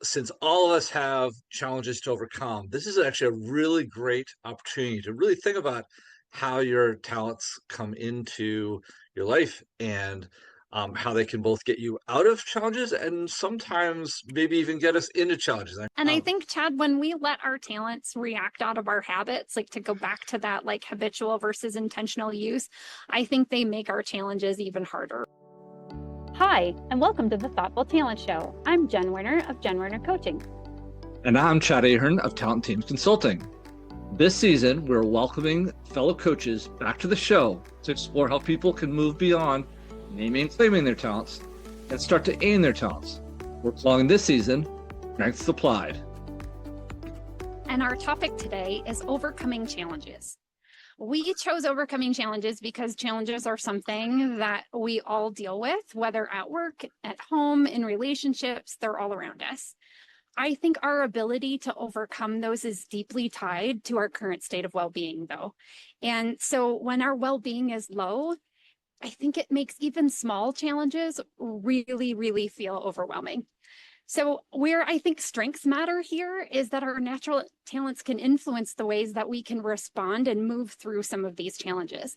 since all of us have challenges to overcome, this is actually a really great opportunity to really think about how your talents come into your life and how they can both get you out of challenges and sometimes maybe even get us into challenges. And I think, Chad, when we let our talents react out of our habits, like to go back to that like habitual versus intentional use, I think they make our challenges even harder. Hi, and welcome to the Thoughtful Talent Show. I'm Jen Werner of Jen Werner Coaching. And I'm Chad Ahern of Talent Teams Consulting. This season, we're welcoming fellow coaches back to the show to explore how people can move beyond naming and claiming their talents and start to aim their talents. We're calling this season Strengths Applied. And our topic today is overcoming challenges. We chose overcoming challenges because challenges are something that we all deal with, whether at work, at home, in relationships, they're all around us. I think our ability to overcome those is deeply tied to our current state of well-being, though. And so when our well-being is low, I think it makes even small challenges really, really feel overwhelming. So where I think strengths matter here is that our natural talents can influence the ways that we can respond and move through some of these challenges.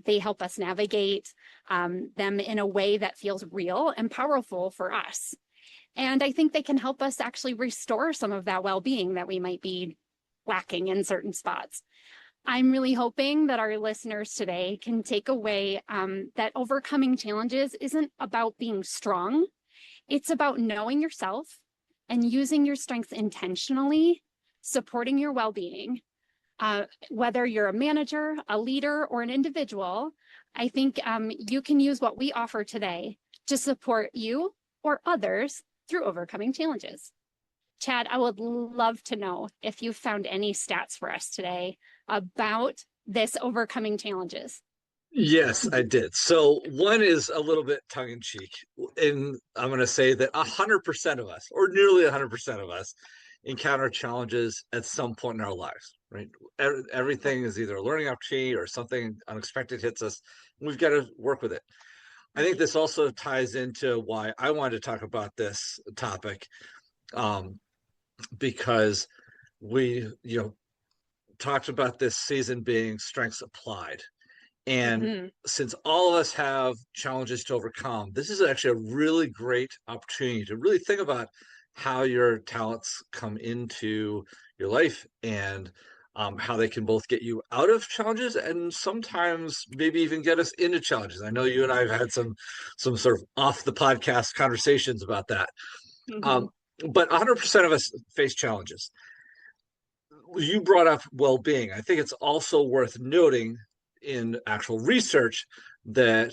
They help us navigate them in a way that feels real and powerful for us. And I think they can help us actually restore some of that well-being that we might be lacking in certain spots. I'm really hoping that our listeners today can take away that overcoming challenges isn't about being strong. It's about knowing yourself and using your strengths intentionally, supporting your well-being. Whether you're a manager, a leader, or an individual, I think you can use what we offer today to support you or others through overcoming challenges. Chad, I would love to know if you found any stats for us today about this overcoming challenges. Yes, I did. So one is a little bit tongue-in-cheek, and I'm going to say that 100% of us, or nearly 100% of us, encounter challenges at some point in our lives, right? Everything is either a learning opportunity or something unexpected hits us, and we've got to work with it. I think this also ties into why I wanted to talk about this topic, because we, talked about this season being strengths applied. And since all of us have challenges to overcome, this is actually a really great opportunity to really think about how your talents come into your life and how they can both get you out of challenges and sometimes maybe even get us into challenges. I know you and I have had some sort of off the podcast conversations about that. But 100% of us face challenges. You brought up well-being. I think it's also worth noting in actual research that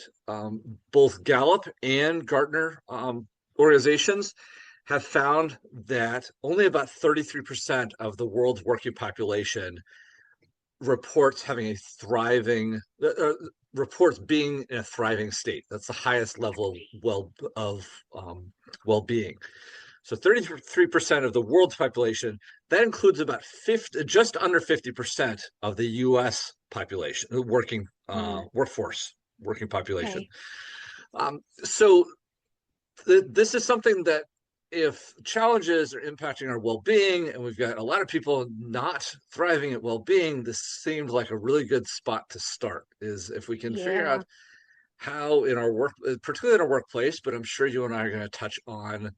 both Gallup and Gartner organizations have found that only about 33% of the world's working population reports having a thriving, reports being in a thriving state. That's the highest level of well-being. So 33% of the world's population, that includes about just under 50% of the U.S. population, working workforce, working population. Okay. So this is something that if challenges are impacting our well-being and we've got a lot of people not thriving at well-being, this seemed like a really good spot to start, is if we can figure out how in our work, particularly in our workplace, but I'm sure you and I are going to touch on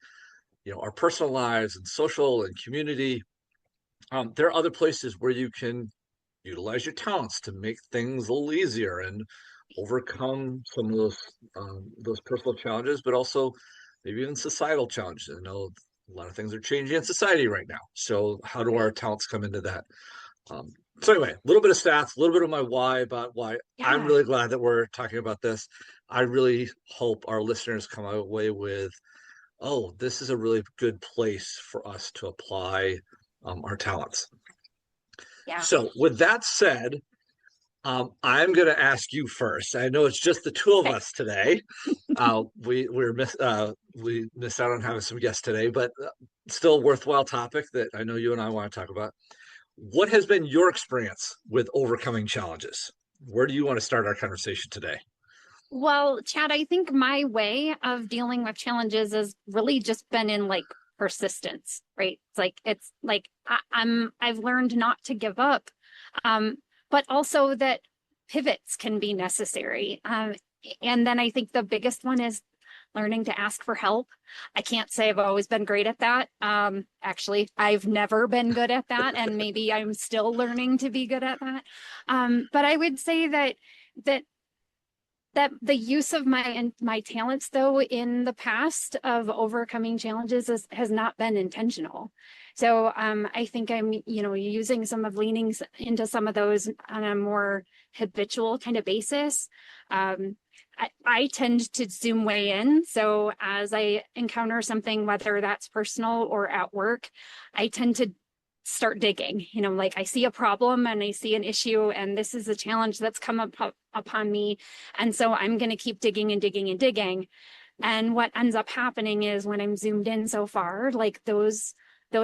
our personal lives and social and community. There are other places where you can utilize your talents to make things a little easier and overcome some of those personal challenges, but also maybe even societal challenges. I know a lot of things are changing in society right now. So how do our talents come into that? So anyway, a little bit of stats, a little bit of my why about why I'm really glad that we're talking about this. I really hope our listeners come away with, oh, this is a really good place for us to apply our talents. Yeah. So with that said, I'm going to ask you first. I know it's just the two of us today. We missed out on having some guests today, but still a worthwhile topic that I know you and I want to talk about. What has been your experience with overcoming challenges? Where do you want to start our conversation today? Well, Chad, I think my way of dealing with challenges has really just been in like persistence, right? I've learned not to give up, but also that pivots can be necessary. And then I think the biggest one is learning to ask for help. I can't say I've always been great at that. Actually, I've never been good at that, and maybe I'm still learning to be good at that. But I would say that the use of my talents, though, in the past of overcoming challenges has not been intentional. So I think I'm, using some of leanings into some of those on a more habitual kind of basis. I tend to zoom way in. So as I encounter something, whether that's personal or at work, I tend to start digging. Like I see a problem and I see an issue, and this is a challenge that's come upon me. And so I'm going to keep digging and digging and digging. And what ends up happening is when I'm zoomed in so far, like those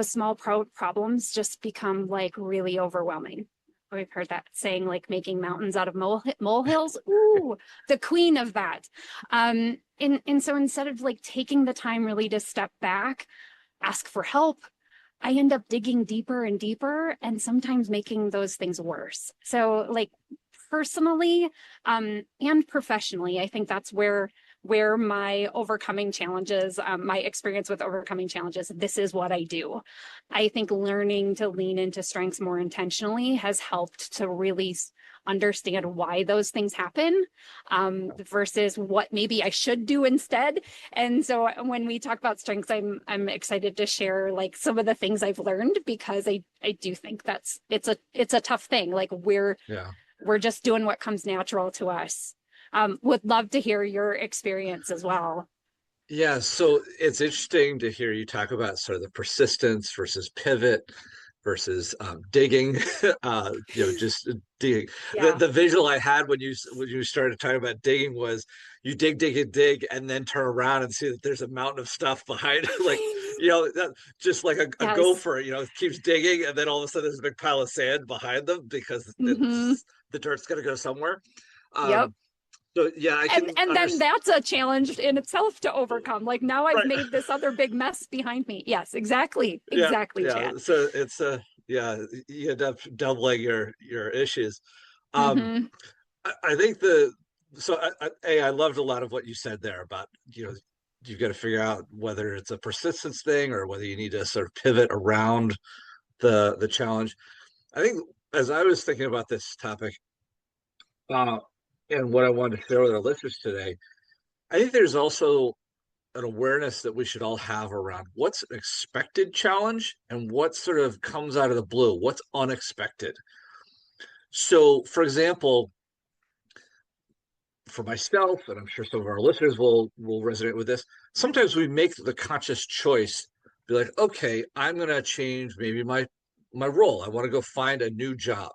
small problems just become like really overwhelming. We've heard that saying, like making mountains out of molehills. Ooh, the queen of that. And so instead of like taking the time really to step back, ask for help, I end up digging deeper and deeper, and sometimes making those things worse. So like personally and professionally, I think that's where my overcoming challenges, my experience with overcoming challenges, this is what I do. I think learning to lean into strengths more intentionally has helped to really understand why those things happen, versus what maybe I should do instead. And so when we talk about strengths, I'm excited to share like some of the things I've learned, because I do think it's a tough thing. Like we're just doing what comes natural to us. Would love to hear your experience as well. Yeah, so it's interesting to hear you talk about sort of the persistence versus pivot versus digging. Just digging. Yeah. The visual I had when you started talking about digging was you dig, dig, and dig, and then turn around and see that there's a mountain of stuff behind. Like just like a Yes. gopher, keeps digging, and then all of a sudden there's a big pile of sand behind them because the dirt's going to go somewhere. Yep. So yeah, I can and then that's a challenge in itself to overcome. Like now I've made this other big mess behind me. Yes, exactly. Exactly, yeah. Chad. So it's you end up doubling your issues. I think I loved a lot of what you said there about you've got to figure out whether it's a persistence thing or whether you need to sort of pivot around the challenge. I think as I was thinking about this topic, and what I wanted to share with our listeners today, I think there's also an awareness that we should all have around what's an expected challenge and what sort of comes out of the blue, what's unexpected. So, for example, for myself, and I'm sure some of our listeners will resonate with this, sometimes we make the conscious choice, be like, okay, I'm going to change maybe my role. I want to go find a new job.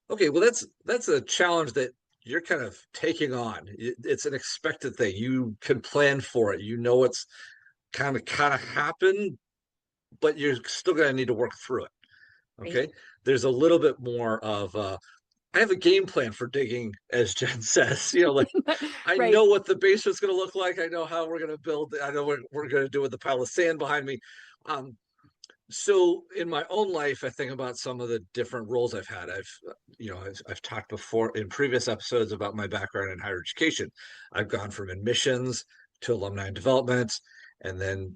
Okay, well, that's a challenge that you're kind of taking on. It's an expected thing. You can plan for it. It's kind of happen, but you're still going to need to work through it. Okay, right. There's a little bit more of I have a game plan for digging, as Jen says. I right. know what the basement's going to look like. I know how we're going to build. I know what we're going to do with the pile of sand behind me. So in my own life, I think about some of the different roles I've had. I've talked before in previous episodes about my background in higher education. I've gone from admissions to alumni development, and then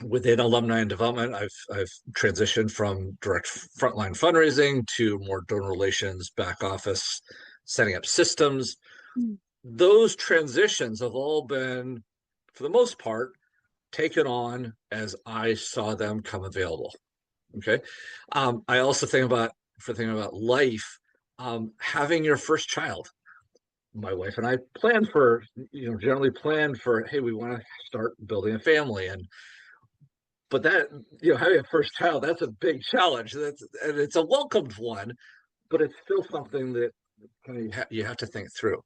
within alumni and development, I've transitioned from direct frontline fundraising to more donor relations, back office, setting up systems. Those transitions have all been, for the most part, taken on as I saw them come available. Okay. I also think about life, having your first child. My wife and I generally plan for, hey, we want to start building a family. But that, having a first child, that's a big challenge. And it's a welcomed one, but it's still something that you have to think through.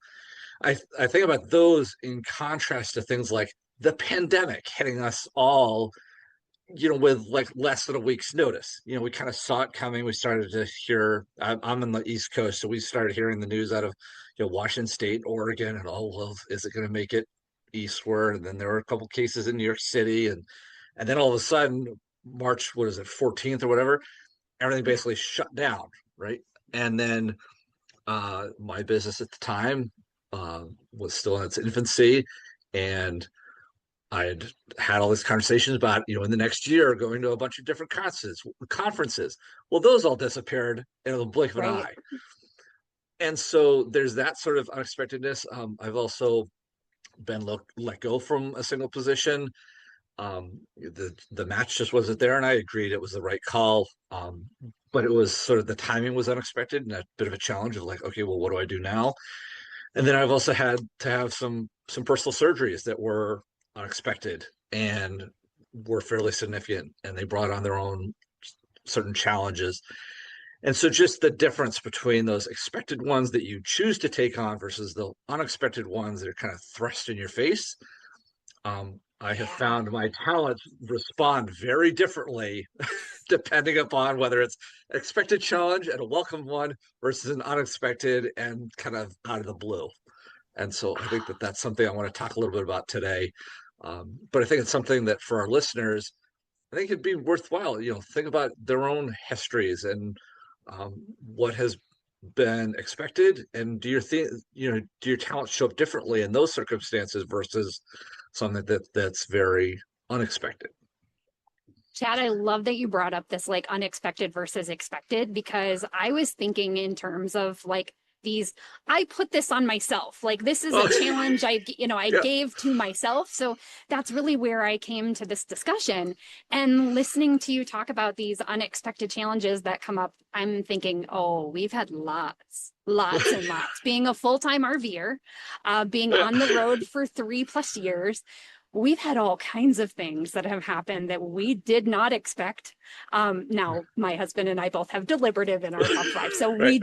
I think about those in contrast to things like the pandemic hitting us all, with like less than a week's notice. We kind of saw it coming. We started to hear, I'm in the East Coast, so we started hearing the news out of, Washington State, Oregon, and is it going to make it eastward? And then there were a couple cases in New York City, and And then all of a sudden, March, what is it, 14th or whatever, everything basically shut down, right? And then my business at the time was still in its infancy, and I had all these conversations about, in the next year going to a bunch of different conferences. Well, those all disappeared in the blink of an Right. eye. And so there's that sort of unexpectedness. I've also been let go from a single position. The match just wasn't there, and I agreed it was the right call. But it was sort of, the timing was unexpected and a bit of a challenge of like, okay, well, what do I do now? And then I've also had to have some personal surgeries that were unexpected and were fairly significant, and they brought on their own certain challenges. And so just the difference between those expected ones that you choose to take on versus the unexpected ones that are kind of thrust in your face. I have found my talents respond very differently depending upon whether it's an expected challenge and a welcome one versus an unexpected and kind of out of the blue. And so I think that that's something I want to talk a little bit about today. But I think it's something that for our listeners, I think it'd be worthwhile, think about their own histories and what has been expected, and do your talents show up differently in those circumstances versus something that's very unexpected. Chad, I love that you brought up this like unexpected versus expected, because I was thinking in terms of like I put this on myself. Like this is a challenge I gave to myself. So that's really where I came to this discussion. And listening to you talk about these unexpected challenges that come up, I'm thinking, oh, we've had lots and lots. Being a full-time RVer, being on the road for 3+ years, we've had all kinds of things that have happened that we did not expect. Now, my husband and I both have deliberative in our top 5. So Right.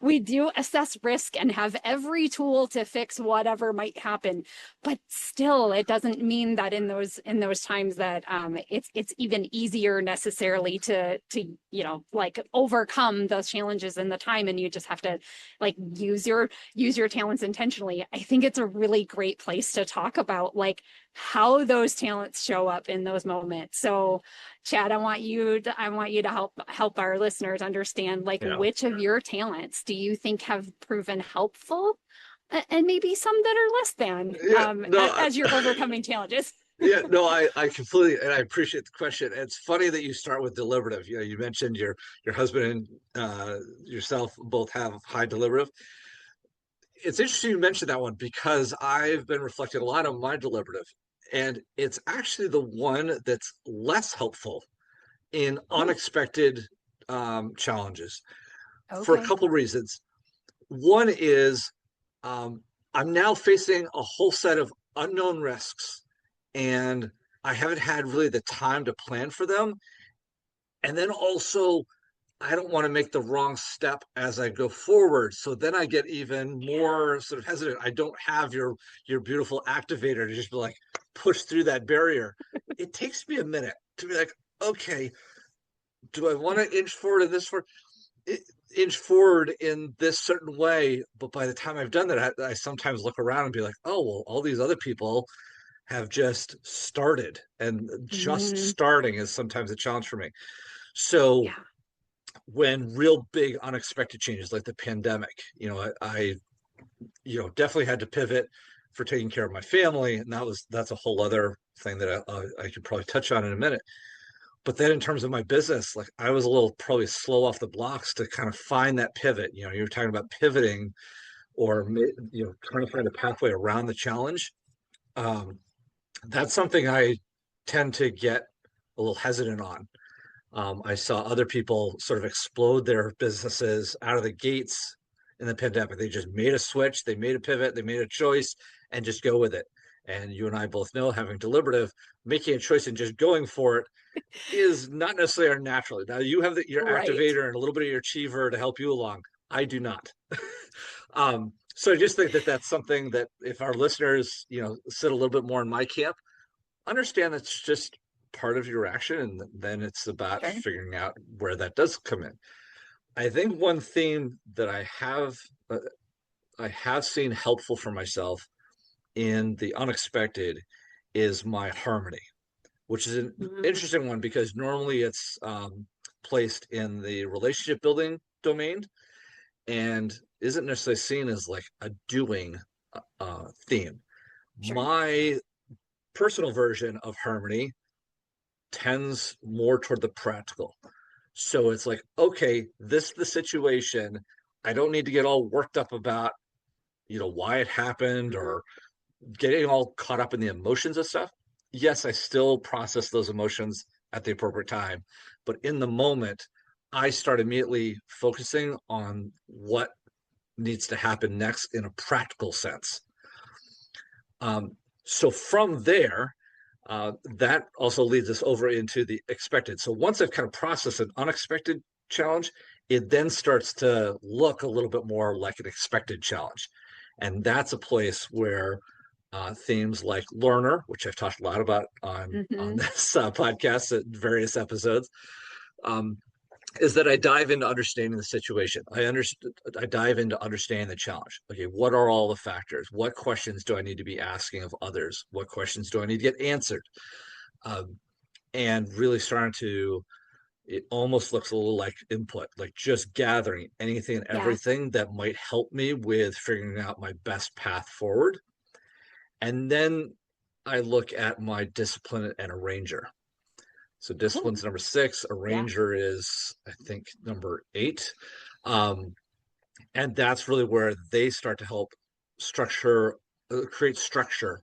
we do assess risk and have every tool to fix whatever might happen. But still, it doesn't mean that in those times that it's even easier necessarily to like overcome those challenges in the time, and you just have to like use your talents intentionally. I think it's a really great place to talk about like how those talents show up in those moments. So Chad, I want you to help our listeners understand like which of your talents do you think have proven helpful, and maybe some that are less than, as you're overcoming challenges. Yeah, no, I completely, and I appreciate the question. It's funny that you start with deliberative. You mentioned your husband and yourself both have high deliberative. It's interesting you mentioned that one, because I've been reflecting a lot on my deliberative, and it's actually the one that's less helpful in unexpected challenges for a couple reasons. One is I'm now facing a whole set of unknown risks, and I haven't had really the time to plan for them. And then also, I don't want to make the wrong step as I go forward. So then I get even more sort of hesitant. I don't have your beautiful activator to just be like, push through that barrier. It takes me a minute to be like, okay, do I want to inch forward in this certain way? But by the time I've done that, I sometimes look around and be like, oh, well, all these other people have just started, and just starting is sometimes a challenge for me. So when real big unexpected changes like the pandemic, I definitely had to pivot for taking care of my family, and that's a whole other thing that I could probably touch on in a minute. But then in terms of my business, like I was a little probably slow off the blocks to kind of find that pivot. You were talking about pivoting, or trying to find a pathway around the challenge. That's something I tend to get a little hesitant on. I saw other people sort of explode their businesses out of the gates in the pandemic. They just made a switch, they made a pivot, they made a choice, and just go with it. And you and I both know, having deliberative, making a choice and just going for it is not necessarily our natural. Now you have your activator and a little bit of your achiever to help you along. I do not. So I just think that that's something that if our listeners, sit a little bit more in my camp, understand that's just part of your action, and then it's about figuring out where that does come in. I think one theme that I have seen helpful for myself in the unexpected is my harmony. which is an interesting one because normally it's placed in the relationship building domain and isn't necessarily seen as like a doing theme. Sure. My personal version of harmony tends more toward the practical. So it's like, okay, this is the situation. I don't need to get all worked up about, why it happened or getting all caught up in the emotions of stuff. Yes, I still process those emotions at the appropriate time, but in the moment, I start immediately focusing on what needs to happen next in a practical sense. So from there, that also leads us over into the expected. So once I've kind of processed an unexpected challenge, it then starts to look a little bit more like an expected challenge. And that's a place where themes like learner, which I've talked a lot about on this podcast at various episodes, is that I dive into understanding the situation. I dive into understanding the challenge. Okay, what are all the factors? What questions do I need to be asking of others? What questions do I need to get answered? And really starting to, it almost looks a little like input, like just gathering anything and everything that might help me with figuring out my best path forward. And then I look at my discipline and arranger. So discipline's number 6, arranger is, I think, number 8. And that's really where they start to help create structure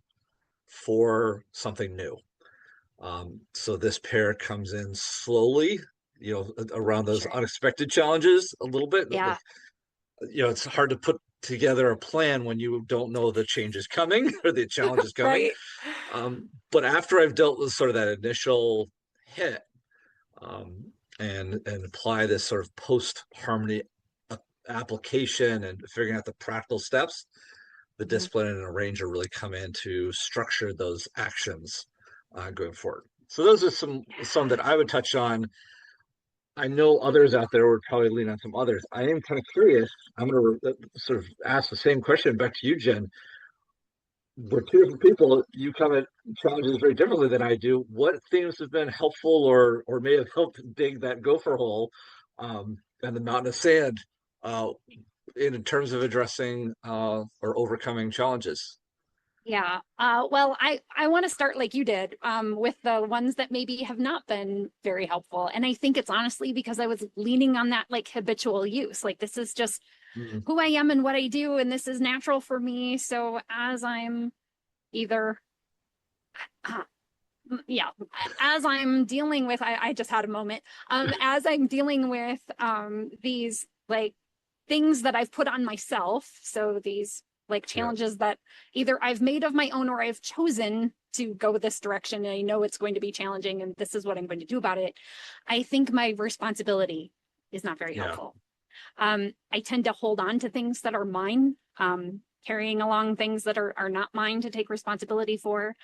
for something new. So this pair comes in slowly, around those unexpected challenges a little bit. Yeah. It's hard to put together a plan when you don't know the change is coming or the challenge is coming. Right. But after I've dealt with sort of that initial hit, and apply this sort of post harmony application and figuring out the practical steps, the discipline and arranger really come in to structure those actions going forward. So those are some that I would touch on. I know others out there would probably lean on some others. I am kind of curious. I'm going to sort of ask the same question back to you, Jen. We're two different people. You come at challenges very differently than I do. What themes have been helpful or may have helped dig that gopher hole and the mountain of sand in terms of addressing or overcoming challenges? Yeah. Well, I want to start like you did, with the ones that maybe have not been very helpful. And I think it's honestly because I was leaning on that like habitual use. Like this is just who I am and what I do, and this is natural for me. So as I'm either, as I'm dealing with, I just had a moment, as I'm dealing with these like things that I've put on myself. So these like challenges that either I've made of my own or I've chosen to go this direction and I know it's going to be challenging and this is what I'm going to do about it. I think my responsibility is not very helpful. I tend to hold on to things that are mine, carrying along things that are not mine to take responsibility for.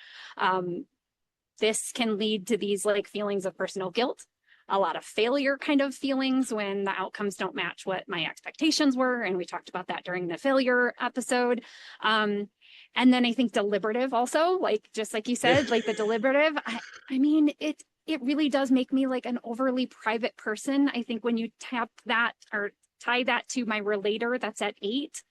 This can lead to these like feelings of personal guilt, a lot of failure kind of feelings when the outcomes don't match what my expectations were. And we talked about that during the failure episode. And then I think deliberative also, like, just like you said, like the deliberative, I mean, it really does make me like an overly private person. I think when you tap that or tie that to my relator, that's at 8,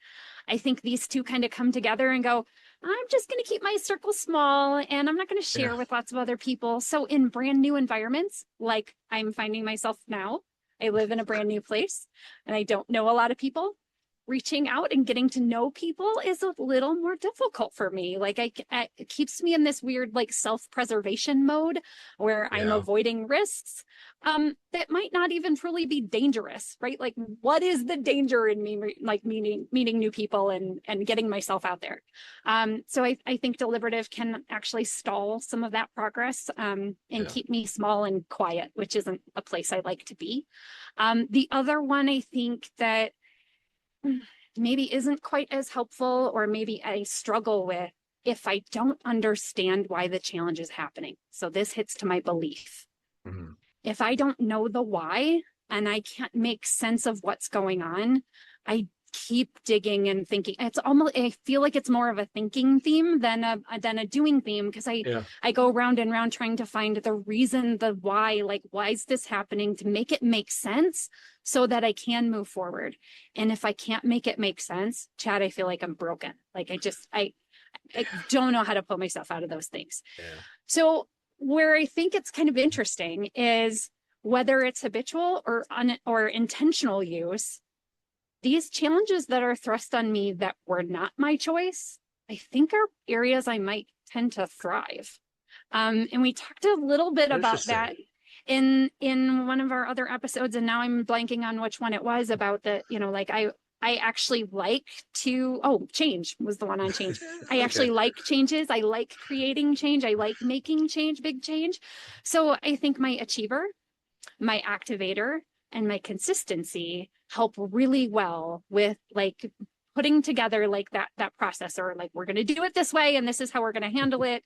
I think these two kind of come together and go, I'm just going to keep my circle small and I'm not going to share with lots of other people. So in brand new environments, like I'm finding myself now, I live in a brand new place and I don't know a lot of people. Reaching out and getting to know people is a little more difficult for me. Like it keeps me in this weird like self-preservation mode where I'm avoiding risks that might not even truly be dangerous, right? Like what is the danger in me like meeting new people and getting myself out there? So I think deliberative can actually stall some of that progress and keep me small and quiet, which isn't a place I like to be. The other one I think that maybe isn't quite as helpful or maybe I struggle with if I don't understand why the challenge is happening. So this hits to my belief. If I don't know the why and I can't make sense of what's going on, I keep digging and thinking. It's almost, I feel like it's more of a thinking theme than a doing theme, because I go round and round trying to find the reason, the why, like, why is this happening, to make it make sense so that I can move forward. And if I can't make it make sense, Chad, I feel like I'm broken. Like I don't know how to pull myself out of those things. Yeah. So where I think it's kind of interesting is whether it's habitual or intentional use, these challenges that are thrust on me that were not my choice, I think are areas I might tend to thrive. And we talked a little bit about that in one of our other episodes, and now I'm blanking on which one it was, about the, like I actually like to, change was the one on change. I actually like changes. I like creating change. I like making change, big change. So I think my achiever, my activator, and my consistency help really well with like putting together like that process, or like, we're going to do it this way and this is how we're going to handle it.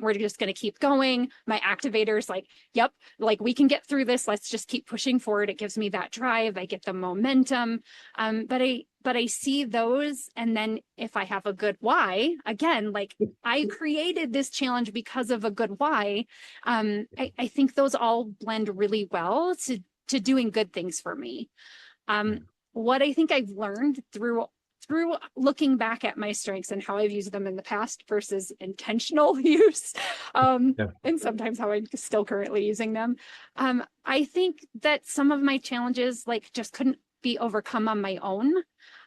We're just going to keep going. My activators like, yep, like, we can get through this. Let's just keep pushing forward. It gives me that drive. I get the momentum. But I see those. And then if I have a good why, again, like, I created this challenge because of a good why. I think those all blend really well to doing good things for me. What I think I've learned through looking back at my strengths and how I've used them in the past versus intentional use, and sometimes how I'm still currently using them. I think that some of my challenges like just couldn't be overcome on my own.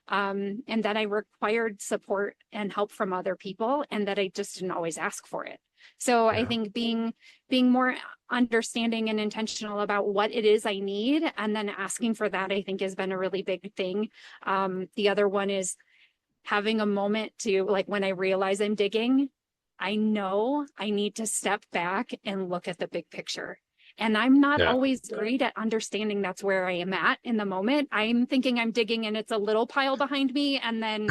And that I required support and help from other people, and that I just didn't always ask for it. So I think being more understanding and intentional about what it is I need, and then asking for that, I think has been a really big thing. The other one is having a moment to, like, when I realize I'm digging, I know I need to step back and look at the big picture. And I'm not always great at understanding that's where I am at in the moment. I'm thinking I'm digging and it's a little pile behind me, and then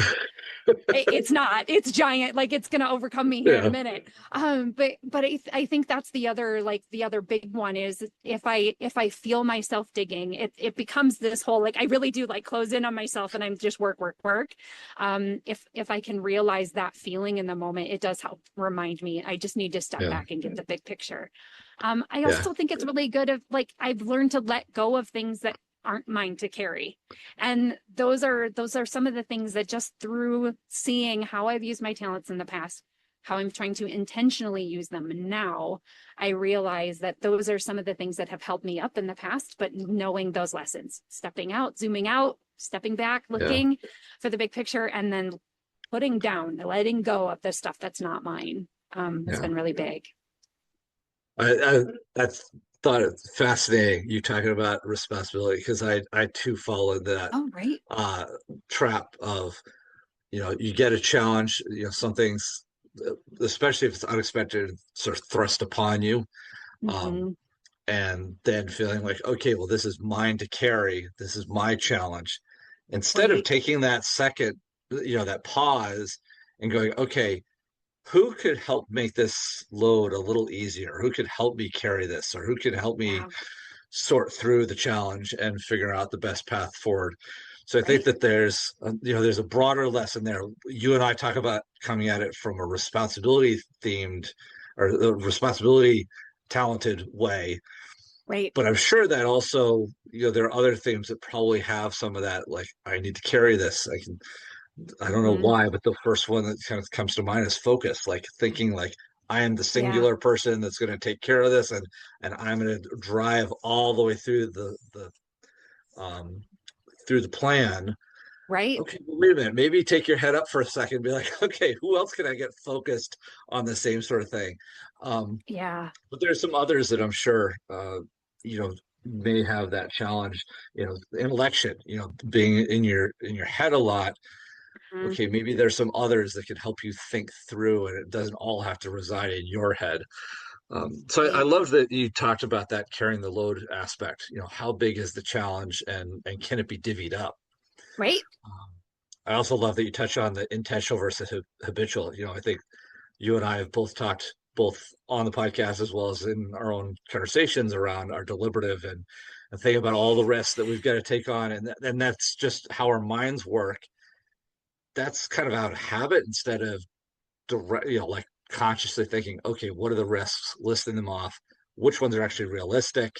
it's not, it's giant, like it's going to overcome me here in a minute. But I think that's the other big one is if I feel myself digging, it becomes this whole, like, I really do like close in on myself and I'm just work. If I can realize that feeling in the moment, it does help remind me, I just need to step back and get the big picture. I also think it's really good if, like, I've learned to let go of things that aren't mine to carry. And those are some of the things that, just through seeing how I've used my talents in the past, how I'm trying to intentionally use them now, I realize that those are some of the things that have held me up in the past. But knowing those lessons, stepping out, zooming out, stepping back, looking for the big picture, and then putting down, letting go of the stuff that's not mine, has been really big. I thought it's fascinating you talking about responsibility, because I too fall into that trap of, you get a challenge, some things, especially if it's unexpected, sort of thrust upon you, and then feeling like, okay, well, this is mine to carry, this is my challenge, instead of taking that second, that pause and going, okay, who could help make this load a little easier? Who could help me carry this? Or who could help me sort through the challenge and figure out the best path forward? So I think that there's a broader lesson there. You and I talk about coming at it from a responsibility themed or a responsibility talented way. Right. But I'm sure that also, there are other themes that probably have some of that, like, I need to carry this. I don't know why, but the first one that kind of comes to mind is focus, like thinking like, I am the singular person that's going to take care of this, and I'm going to drive all the way through the plan. Right. Okay, well, wait a minute. Maybe take your head up for a second and be like, okay, who else can I get focused on the same sort of thing? But there's some others that I'm sure, may have that challenge, intellection, being in your head a lot. Okay, maybe there's some others that can help you think through, and it doesn't all have to reside in your head. So I love that you talked about that carrying the load aspect. How big is the challenge, and can it be divvied up? Right. I also love that you touch on the intentional versus habitual. I think you and I have both talked, both on the podcast as well as in our own conversations, around our deliberative and think about all the risks that we've got to take on, and that's just how our minds work. That's kind of out of habit instead of direct, like consciously thinking, okay, what are the risks, listing them off, which ones are actually realistic,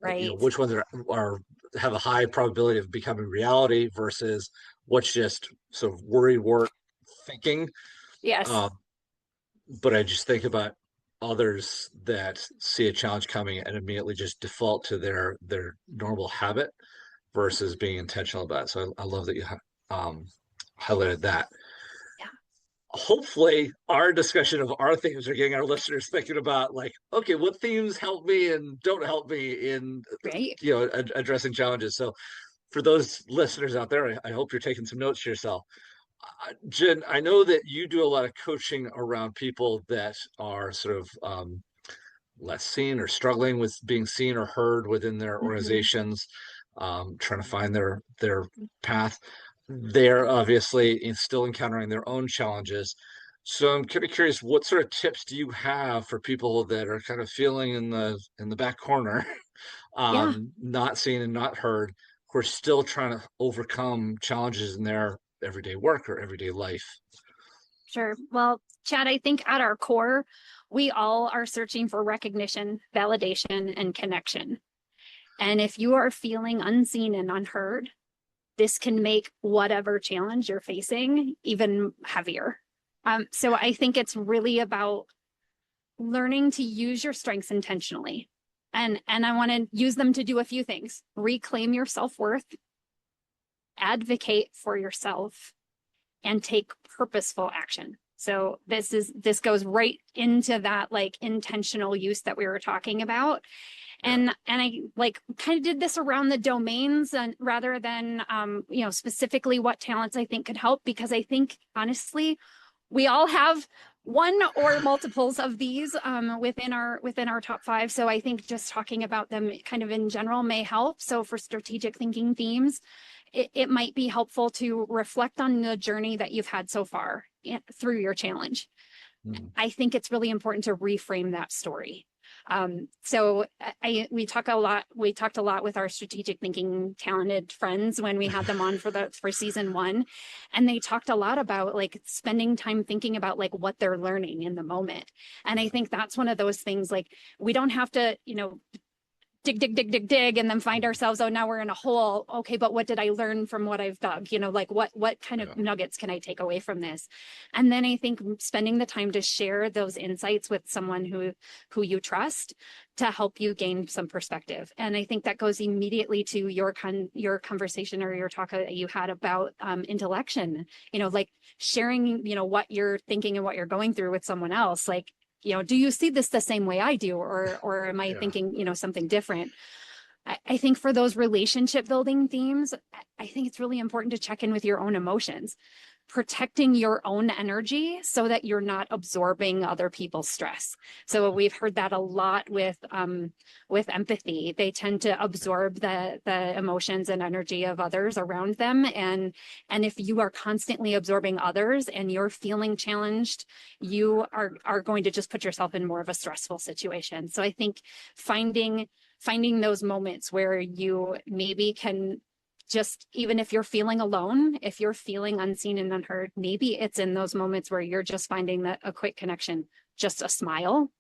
Right. which ones are have a high probability of becoming reality versus what's just sort of worry work thinking. Yes. Um, but I just think about others that see a challenge coming and immediately just default to their normal habit versus being intentional about it. So I love that you um, highlighted that. Yeah. Hopefully our discussion of our themes are getting our listeners thinking about, like, okay, what themes help me and don't help me in Right. addressing challenges. So for those listeners out there, I hope you're taking some notes to yourself. Jen, I know that you do a lot of coaching around people that are sort of less seen or struggling with being seen or heard within their Mhm. organizations, trying to find their path. They're obviously still encountering their own challenges. So I'm kind of curious, what sort of tips do you have for people that are kind of feeling in the back corner, Yeah. not seen and not heard, who are still trying to overcome challenges in their everyday work or everyday life? Sure. Well, Chad, I think at our core, we all are searching for recognition, validation, and connection. And if you are feeling unseen and unheard, this can make whatever challenge you're facing even heavier. So I think it's really about learning to use your strengths intentionally. And I want to use them to do a few things: reclaim your self-worth, advocate for yourself, and take purposeful action. So this goes right into that like intentional use that we were talking about. Yeah. And I like kind of did this around the domains and rather than specifically what talents I think could help, because I think honestly we all have one or multiples of these within our top 5. So I think just talking about them kind of in general may help. So for strategic thinking themes, it might be helpful to reflect on the journey that you've had so far through your challenge. Mhm. I think it's really important to reframe that story. So we talked a lot with our strategic thinking talented friends when we had them on for season 1, and they talked a lot about like spending time thinking about like what they're learning in the moment. And I think that's one of those things, like we don't have to, dig, and then find ourselves, oh, now we're in a hole. Okay, but what did I learn from what I've dug? Like what kind of nuggets can I take away from this? And then I think spending the time to share those insights with someone who you trust to help you gain some perspective. And I think that goes immediately to your conversation or your talk that you had about intellection, like sharing, what you're thinking and what you're going through with someone else. Like, do you see this the same way I do? Or am I thinking, something different? I think for those relationship building themes, I think it's really important to check in with your own emotions, protecting your own energy so that you're not absorbing other people's stress. So we've heard that a lot with empathy. They tend to absorb the emotions and energy of others around them. And if you are constantly absorbing others and you're feeling challenged, you are going to just put yourself in more of a stressful situation. So I think finding those moments where you maybe can just, even if you're feeling alone, if you're feeling unseen and unheard, maybe it's in those moments where you're just finding that a quick connection, just a smile,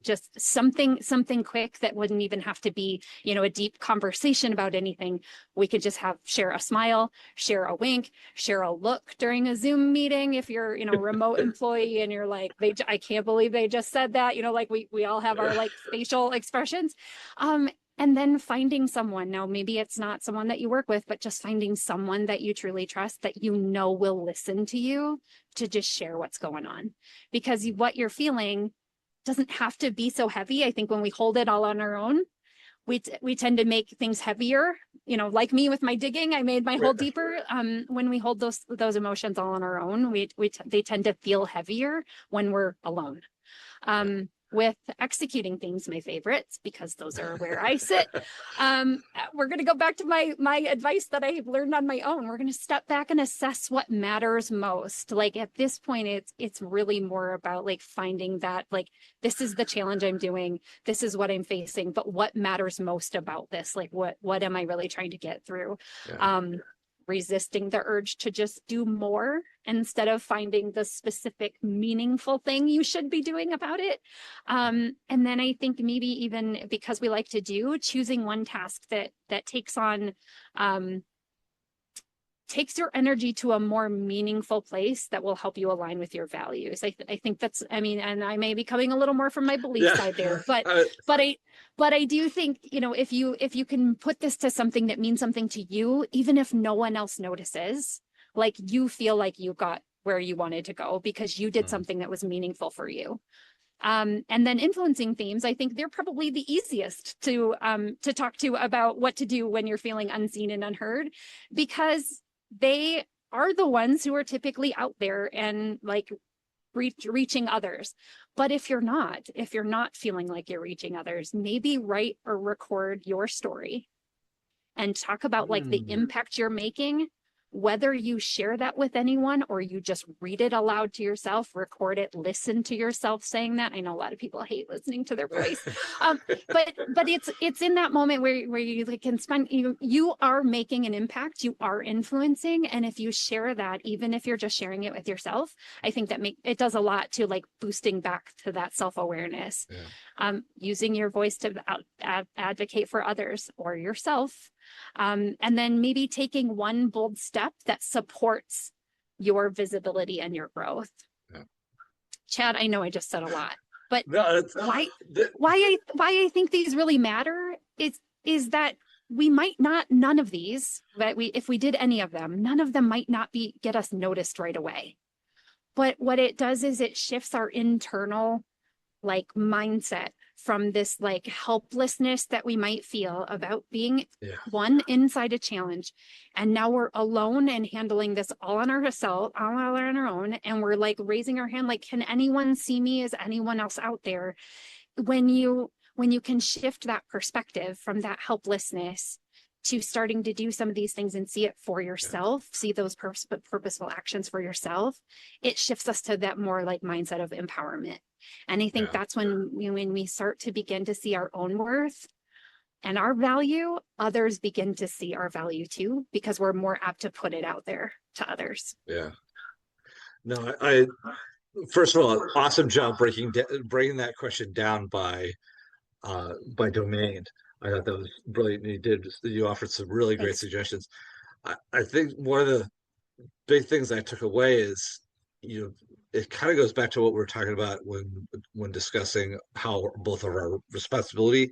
just something quick that wouldn't even have to be, a deep conversation about anything. We could just share a smile, share a wink, share a look during a Zoom meeting. If you're, remote employee and you're like, I can't believe they just said that, like we all have our like facial expressions. And then finding someone, now maybe it's not someone that you work with, but just finding someone that you truly trust, that will listen to you, to just share what's going on. Because what you're feeling doesn't have to be so heavy. I think when we hold it all on our own, we tend to make things heavier. Like me with my digging, I made my hole deeper. When we hold those emotions all on our own, they tend to feel heavier when we're alone. with executing themes, my favorites, because those are where I sit. We're going to go back to my advice that I've learned on my own. We're going to step back and assess what matters most. Like at this point, it's really more about like finding that, like, this is the challenge I'm doing. This is what I'm facing, but what matters most about this? Like, what am I really trying to get through? Yeah. Resisting the urge to just do more instead of finding the specific meaningful thing you should be doing about it. And then I think maybe even because we like to choosing one task that takes your energy to a more meaningful place that will help you align with your values. I think that's, I mean, and I may be coming a little more from my belief side there, but I do think, if you can put this to something that means something to you, even if no one else notices, like you feel like you got where you wanted to go because you did something that was meaningful for you. And then influencing themes, I think they're probably the easiest to talk to about what to do when you're feeling unseen and unheard, because they are the ones who are typically out there and like reaching others. But if you're not feeling like you're reaching others, maybe write or record your story and talk about like the impact you're making, whether you share that with anyone or you just read it aloud to yourself, record it, listen to yourself saying that. I know a lot of people hate listening to their voice, but it's in that moment where you like can spend, you are making an impact, you are influencing, and if you share that, even if you're just sharing it with yourself, I think that it does a lot to like boosting back to that self-awareness. Using your voice to advocate for others or yourself. And then maybe taking one bold step that supports your visibility and your growth. Chad, I know I just said a lot, but why I think these really matter is that we might not, none of these, but if we did any of them, none of them might not get us noticed right away. But what it does is it shifts our internal like mindset from this like helplessness that we might feel about being one inside a challenge. And now we're alone and handling this all on our own. And we're like raising our hand, like, can anyone see me? Is anyone else out there? When you can shift that perspective from that helplessness to starting to do some of these things and see it for yourself, see those purposeful actions for yourself, it shifts us to that more like mindset of empowerment. And I think that's when we start to begin to see our own worth and our value, others begin to see our value too, because we're more apt to put it out there to others. Yeah. No, I first of all, awesome job breaking that question down by domain. I thought that was brilliant. You offered some really great suggestions. I think one of the big things I took away is, it kind of goes back to what we were talking about when discussing how both of our responsibility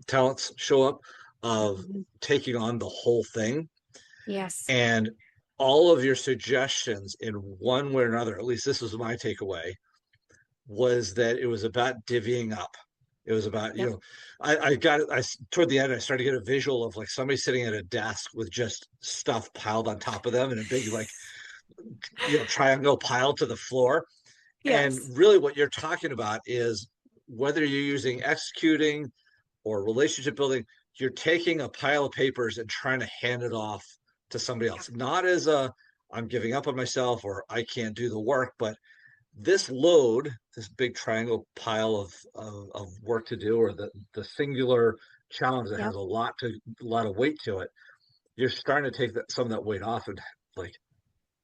talents show up, of taking on the whole thing. Yes. And all of your suggestions in one way or another, at least this was my takeaway, was that it was about divvying up. It was about, I toward the end, I started to get a visual of like somebody sitting at a desk with just stuff piled on top of them in a big, like, triangle pile to the floor. And really what you're talking about is whether you're using executing or relationship building, you're taking a pile of papers and trying to hand it off to somebody else, not as I'm giving up on myself or I can't do the work, but this load, this big triangle pile of work to do, or the singular challenge that has a lot of weight to it, you're starting to take some of that weight off and like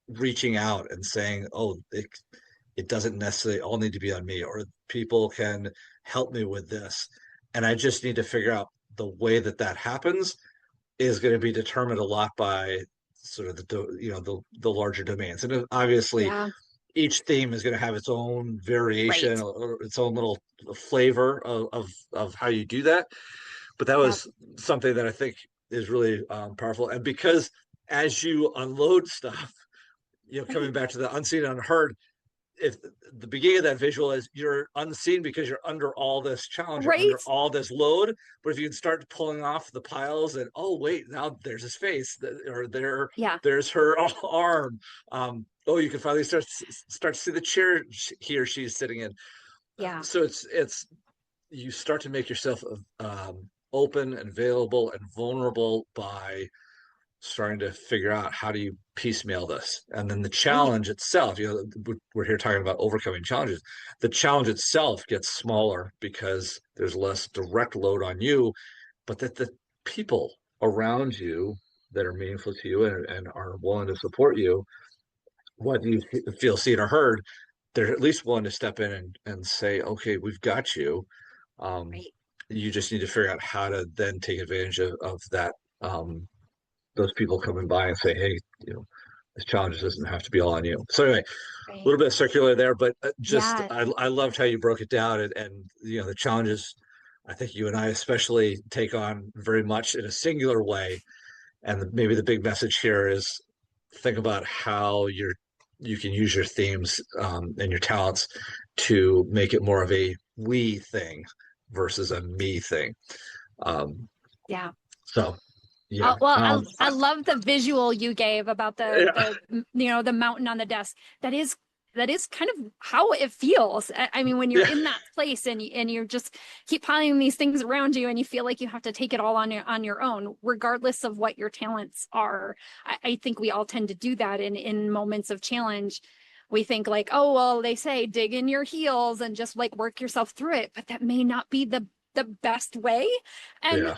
reaching out and saying, oh, it doesn't necessarily all need to be on me, or people can help me with this. And I just need to figure out the way that happens is going to be determined a lot by sort of the larger domains. And obviously each theme is going to have its own variation or its own little flavor of how you do that. But that was something that I think is really powerful. And because as you unload stuff, coming back to the unseen, unheard, if the beginning of that visual is you're unseen because you're under all this challenge, you're under all this load. But if you can start pulling off the piles and, oh, wait, now there's his face, or there's her arm. You can finally start to see the chair he or she's sitting in. Yeah. So it's you start to make yourself open and available and vulnerable by starting to figure out how do you piecemeal this. And then the Right. challenge itself, we're here talking about overcoming challenges. The challenge itself gets smaller because there's less direct load on you, but that the people around you that are meaningful to you and are willing to support you, what you feel seen or heard, they're at least willing to step in and say, okay, we've got you. Um, Right. you just need to figure out how to then take advantage of that, those people coming by and say, hey, this challenge doesn't have to be all on you. So anyway, a Right. little bit circular there, but just Yeah. I loved how you broke it down, and the challenges I think you and I especially take on very much in a singular way. And maybe the big message here is think about how you can use your themes and your talents to make it more of a we thing versus a me thing. Um, Yeah. so yeah, Well, I love the visual you gave about yeah, the mountain on the desk. That is kind of how it feels. I mean, when you're yeah, in that place and you just keep piling these things around you and you feel like you have to take it all on your own, regardless of what your talents are. I think we all tend to do that in moments of challenge. We think like, oh, well, they say dig in your heels and just like work yourself through it, but that may not be the best way. And yeah,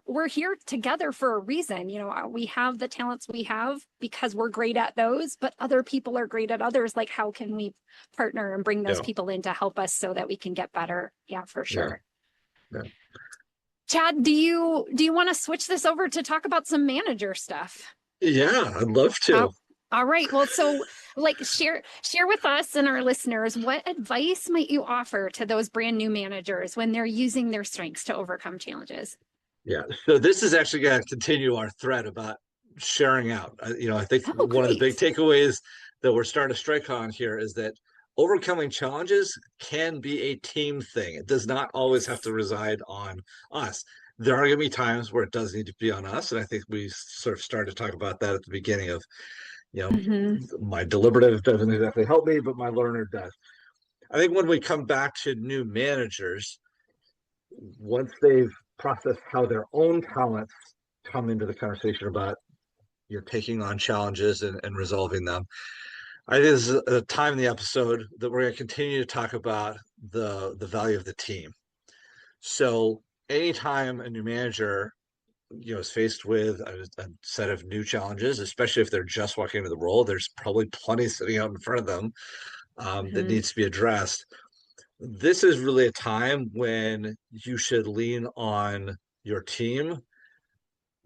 we're here together for a reason. We have the talents we have because we're great at those, but other people are great at others. Like, how can we partner and bring those yeah, people in to help us so that we can get better? Yeah, for yeah, sure. yeah. Chad, do you want to switch this over to talk about some manager stuff? Yeah, I'd love Uh, to. all right. Well, so like share with us and our listeners, what advice might you offer to those brand new managers when they're using their strengths to overcome challenges? Yeah. So this is actually going to continue our thread about sharing out. I think Oh, one of the big great. takeaways that we're starting to strike on here is that overcoming challenges can be a team thing. It does not always have Yes. to reside on us. There are going to be times where it does need to be on us, and I think we sort of started to talk about that at the beginning of, you know, Hmm. my deliberative doesn't exactly help me, but my learner does. I think when we come back to new managers, once they've processed how their own talents come into the conversation about you're taking on challenges and resolving them. I think this is a time in the episode that we're going to continue to talk about the value of the team. So anytime a new manager is faced with a set of new challenges, especially if they're just walking into the role, there's probably plenty sitting out in front of them that Hmm. needs to be addressed. This is really a time when you should lean on your team,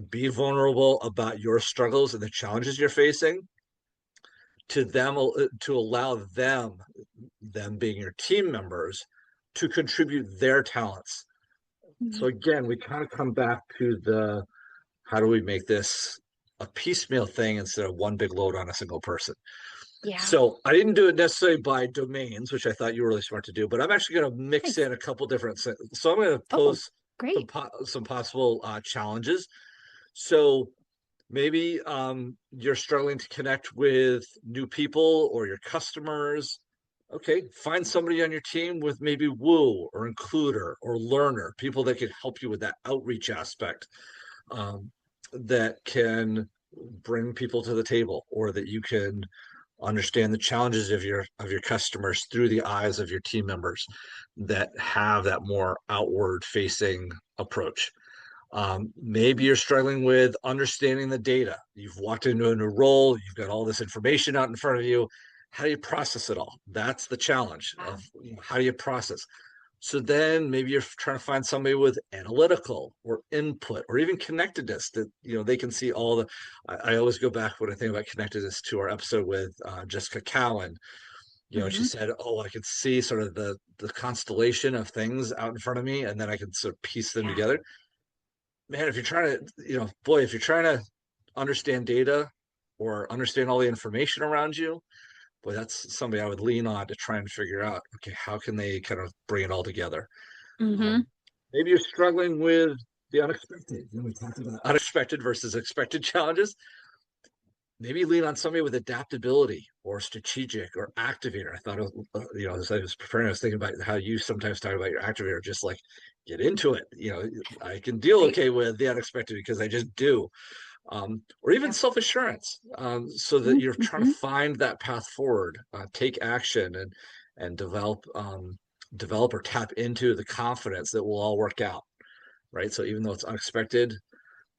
be vulnerable about your struggles and the challenges you're facing, to them, to allow them being your team members, to contribute their talents. So again, we kind of come back to the how do we make this a piecemeal thing instead of one big load on a single person. Yeah. So I didn't do it necessarily by domains, which I thought you were really smart to do, but I'm actually going to mix Nice. in a couple different. So I'm going to Oh, pose great. some possible challenges. So maybe you're struggling to connect with new people or your customers. Okay, find somebody on your team with maybe woo or includer or learner, people that can help you with that outreach aspect, um, that can bring people to the table, or that you can understand the challenges of your customers through the eyes of your team members that have that more outward facing approach. Maybe you're struggling with understanding the data. You've walked into a new role, you've got all this information out in front of you. How do you process it all? That's the challenge Yeah. of how do you process. So then maybe you're trying to find somebody with analytical or input or even connectedness that they can see all the. I always go back when I think about connectedness to our episode with Jessica Cowan. She Hmm. said, "Oh, I could see sort of the constellation of things out in front of me, and then I can sort of piece them Yeah. together." Man, if you're trying to, boy, if you're trying to understand data or understand all the information around you, boy, that's somebody I would lean on to try and figure out, okay, how can they kind of bring it all together? Hmm. Um, Maybe you're struggling with the unexpected. We talked about unexpected versus expected challenges. maybe lean on somebody with adaptability or strategic or activator. I thought, as I was preparing, I was thinking about how you sometimes talk about your activator, just like get into it. I can deal Right. okay with the unexpected because I just do. Or even Yeah. self-assurance, so that you're trying to Mm-hmm. find that path forward, take action, and develop or tap into the confidence that will all work out, right? So even though it's unexpected,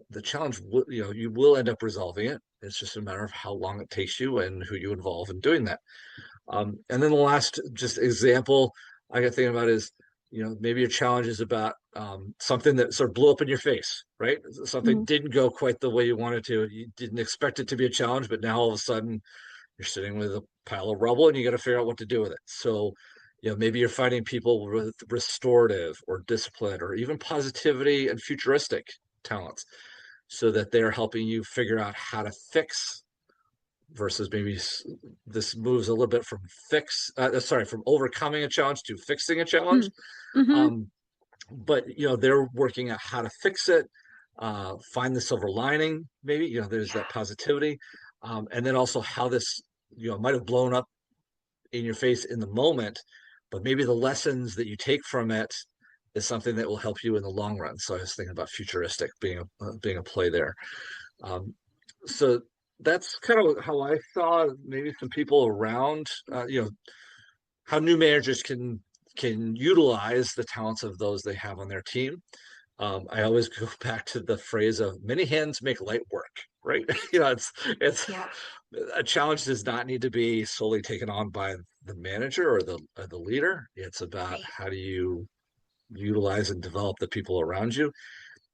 the challenge, you will end up resolving it. It's just a matter of how long it takes you and who you involve in doing that. And then the last just example I got thinking about is, maybe your challenge is about something that sort of blew up in your face, right? Something Mm-hmm. didn't go quite the way you wanted to. You didn't expect it to be a challenge, but now all of a sudden you're sitting with a pile of rubble and you got to figure out what to do with it. So, maybe you're finding people with restorative or discipline or even positivity and futuristic talents so that they're helping you figure out how to fix versus maybe this moves a little bit from from overcoming a challenge to fixing a challenge. Mm-hmm. um, but they're working out how to fix it, find the silver lining, maybe, there's Yeah. that positivity, and then also how this might have blown up in your face in the moment, but maybe the lessons that you take from it is something that will help you in the long run. So I was thinking about futuristic being a play there. So that's kind of how I saw maybe some people around, how new managers can utilize the talents of those they have on their team. I always go back to the phrase of many hands make light work, right? It's Yeah. a challenge does not need to be solely taken on by the manager or the leader. It's about Right. how do you utilize and develop the people around you.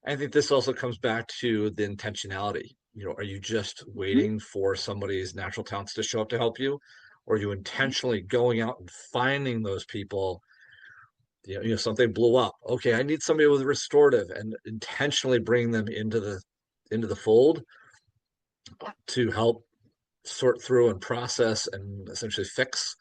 I think this also comes back to the intentionality. Are you just waiting for somebody's natural talents to show up to help you? Or are you Right. intentionally going out and finding those people? Something blew up. Okay, I need somebody with restorative, and intentionally bring them into the fold Yeah. to help sort through and process and essentially fix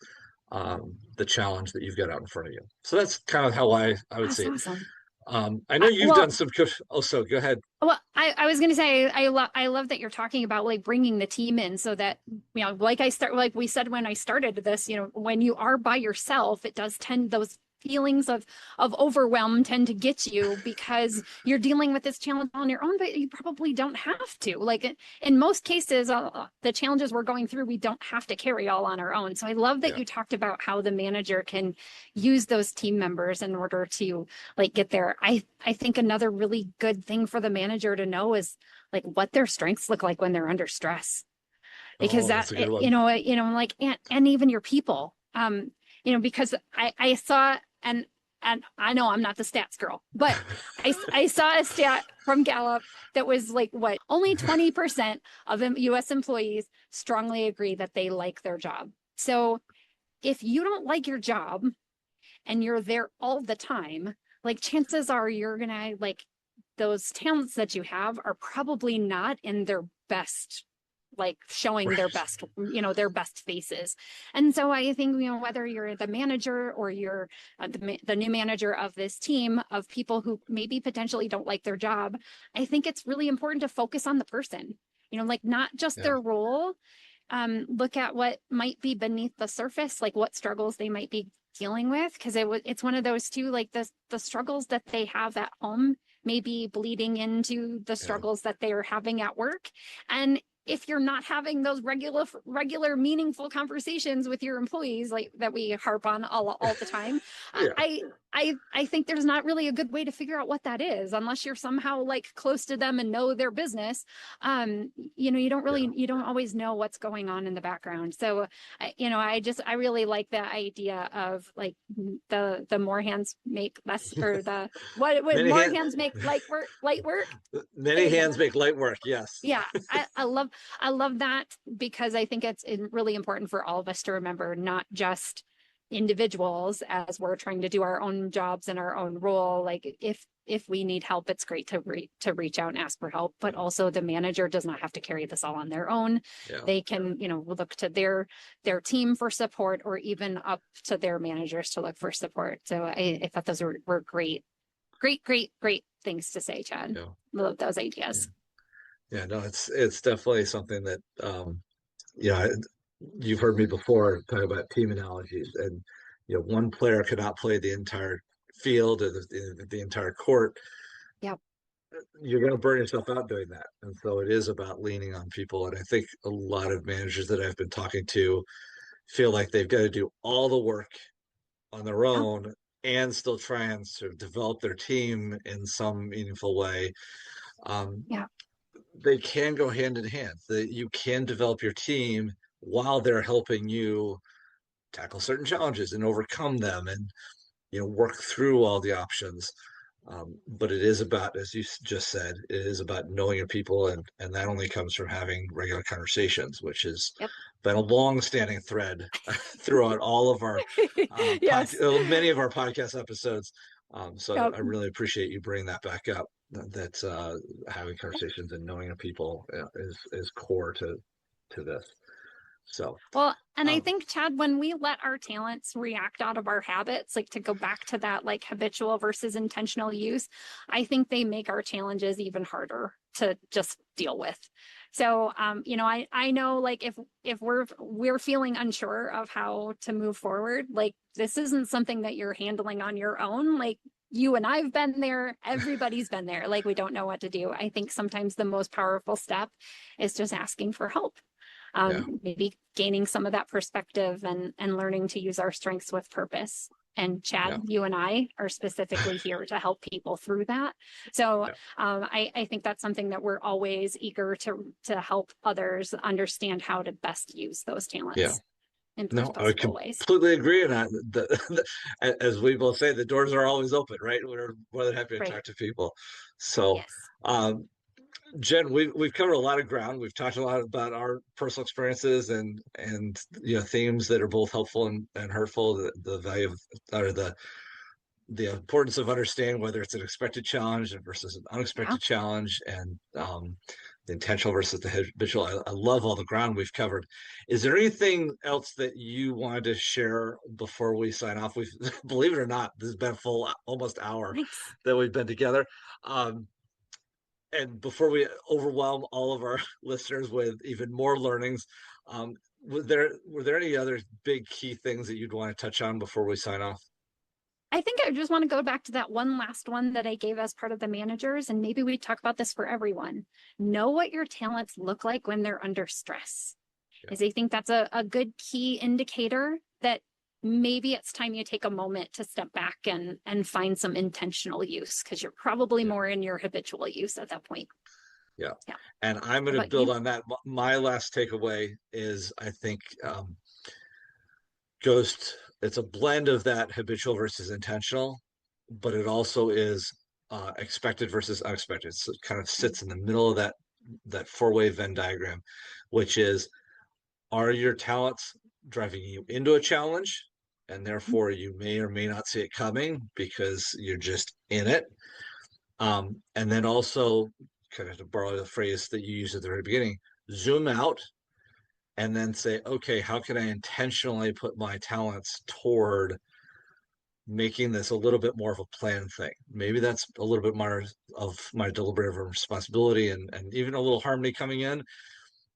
the challenge that you've got out in front of you. So that's kind of how I would That's say it. awesome. I know you've Well, done some. Oh, so go ahead. Well, I was gonna say I love that you're talking about like bringing the team in so that like we said when I started this, when you are by yourself, it does tend those feelings of overwhelm tend to get you because you're dealing with this challenge on your own, but you probably don't have to. Like in most cases, the challenges we're going through, we don't have to carry all on our own. So I love that Yeah. you talked about how the manager can use those team members in order to like get there. I think another really good thing for the manager to know is like what their strengths look like when they're under stress, because Oh, that's a good one. like and even your people, because I saw and I know I'm not the stats girl, but I saw a stat from Gallup that was like what only 20% of US employees strongly agree that they like their job. So if you don't like your job and you're there all the time, like chances are you're gonna like those talents that you have are probably not in their best, like showing their Right. best, their best faces. And so I think, whether you're the manager or you're the new manager of this team of people who maybe potentially don't like their job, I think it's really important to focus on the person, like not just Yeah. their role. Look at what might be beneath the surface, like what struggles they might be dealing with, because it's one of those too, like the struggles that they have at home may be bleeding into the Yeah. struggles that they are having at work. And if you're not having those regular meaningful conversations with your employees, like that we harp on all the time, Yeah. I think there's not really a good way to figure out what that is unless you're somehow like close to them and know their business. You don't always know what's going on in the background. So I really like the idea of like the more hands make less, or the what Many more hands. hands make light work. There Many you go. hands make light work. Yes. Yeah, I love that, because I think it's really important for all of us to remember, not just individuals as we're trying to do our own jobs and our own role. Like if we need help, it's great to reach out and ask for help, but also the manager does not have to carry this all on their own. Yeah. They can, look to their team for support, or even up to their managers to look for support. So I thought those were great things to say, Chad. Yeah. Love those ideas. Yeah, no, it's definitely something that yeah, you've heard me before talk about team analogies, and one player could not play the entire field or the entire court. Yep. You're going to burn yourself out doing that, and so it is about leaning on people. And I think a lot of managers that I've been talking to feel like they've got to do all the work on their Yep. own and still try and sort of develop their team in some meaningful way. Um, Yeah. they can go hand in hand. You can develop your team while they're helping you tackle certain challenges and overcome them, and work through all the options. But it is about, as you just said, it is about knowing your people, and that only comes from having regular conversations, which has Yep. been a long-standing thread throughout all of our Yes. many of our podcast episodes. So Yep. I really appreciate you bringing that back up. That having conversations and knowing your people is core to this. So, Well, and I um, think, Chad, when we let our talents react out of our habits, like to go back to that like habitual versus intentional use, I think they make our challenges even harder to just deal with. So, I know like if we're feeling unsure of how to move forward, like this isn't something that you're handling on your own. Like you and I've been there, everybody's been there. Like we don't know what to do. I think sometimes the most powerful step is just asking for help. yeah, Maybe gaining some of that perspective and learning to use our strengths with purpose. And yeah, Chad, you and I are specifically here to help people through that. So yeah, I think that's something that we're always eager to help others understand how to best use those yeah. talents in No, I purposeful ways. completely agree. And as we both say, the doors are always open, right? We're more than happy to Right. talk to people. So, Yes. um, Jen, we've covered a lot of ground. We've talked a lot about our personal experiences and themes that are both helpful and hurtful. The value of, or the importance of understanding whether it's an expected challenge versus an Yeah. unexpected challenge, and the intentional versus the habitual. I love all the ground we've covered. Is there anything else that you wanted to share before we sign off? We've, believe it or not, this has been a full almost hour Nice. that we've been together. Um, and before we overwhelm all of our listeners with even more learnings, were there any other big key things that you'd want to touch on before we sign off? I think I just want to go back to that one last one that I gave as part of the managers, and maybe we talk about this for everyone. Know what your talents look like when they're under stress. Yeah. As I think that's a good key indicator that maybe it's time you take a moment to step back and find some intentional use, because you're probably Yeah. more in your habitual use at that point. Yeah. Yeah. And I'm How going to about build you? on that. My last takeaway is, I think, Ghost, it's a blend of that habitual versus intentional, but it also is expected versus unexpected. So it kind of sits in the middle of that four-way Venn diagram, which is, are your talents driving you into a challenge? And therefore you may or may not see it coming because you're just in it. And then also, kind of to borrow the phrase that you used at the very beginning, zoom out and then say, okay, how can I intentionally put my talents toward making this a little bit more of a planned thing? Maybe that's a little bit more of my deliberative responsibility and even a little harmony coming in.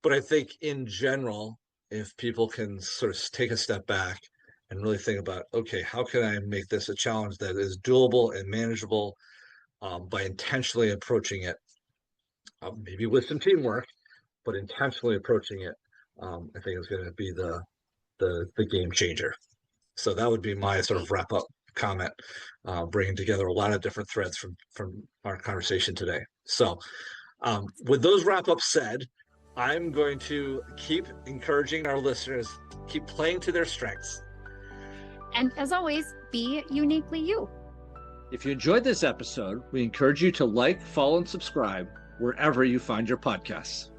But I think in general, if people can sort of take a step back and really think about, okay, how can I make this a challenge that is doable and manageable, by intentionally approaching it, maybe with some teamwork, but intentionally approaching it, I think is going to be the game changer. So that would be my sort of wrap up comment, bringing together a lot of different threads from our conversation today. So, with those wrap ups said, I'm going to keep encouraging our listeners, keep playing to their strengths. And as always, be uniquely you. If you enjoyed this episode, we encourage you to like, follow, and subscribe wherever you find your podcasts.